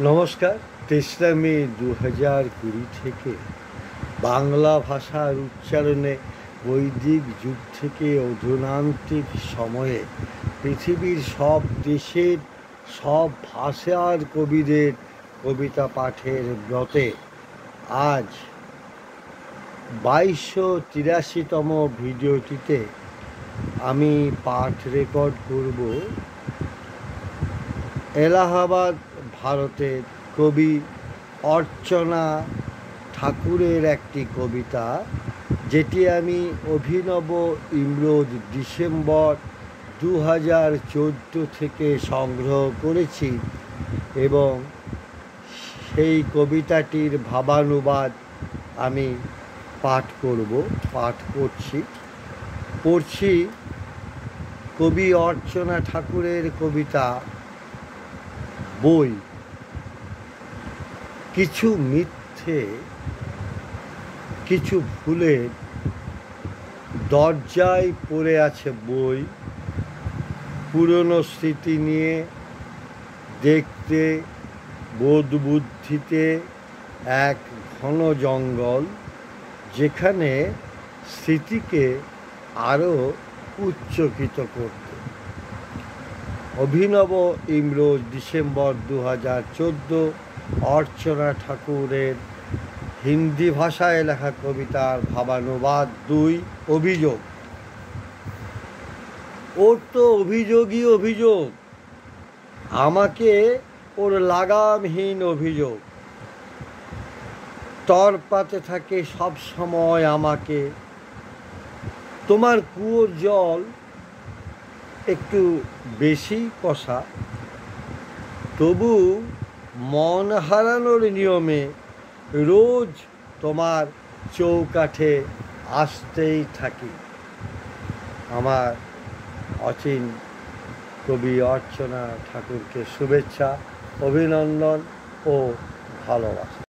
নমস্কার। ৩রা মে ২০২০ থেকে বাংলা ভাষার উচ্চারণে বৈদিক যুগ থেকে অধুনান্তিক সময়ে পৃথিবীর সব দেশের সব ভাষার কবিদের কবিতা পাঠের ব্রতে আজ ২২৮৩তম ভিডিওটিতে আমি পাঠ রেকর্ড করব এলাহাবাদ ভারতের কবি অর্চনা ঠাকুরের একটি কবিতা, যেটি আমি অভিনব ইংরেজ ডিসেম্বর 2014 থেকে সংগ্রহ করেছি এবং সেই কবিতাটির ভাবানুবাদ আমি পাঠ করছি কবি অর্চনা ঠাকুরের কবিতা বই। কিছু মিথ্যে, কিছু ভুলের দরজায় পড়ে আছে বই, পুরনো স্মৃতি নিয়ে দেখতে বোধ বুদ্ধিতে এক ঘন জঙ্গল, যেখানে স্মৃতিকে আরও উচ্চকিত করতে। অভিনব ইংরেজ ডিসেম্বর 2014, অর্চনা ঠাকুরের হিন্দি ভাষায় লেখা কবিতার ভাবানুবাদ 2। অভিযোগ। ওর তো অভিযোগ, আমাকে ওর লাগামহীন অভিযোগ তরপাতে থাকে সব সময় আমাকে। তোমার কুয়োর জল একটু বেশি কষা, তবু মন হারানোর নিয়মে রোজ তোমার চৌকাঠে আসতেই থাকি। আমার অচিন কবি অর্চনা ঠাকুরকে শুভেচ্ছা, অভিনন্দন ও ভালোবাসা।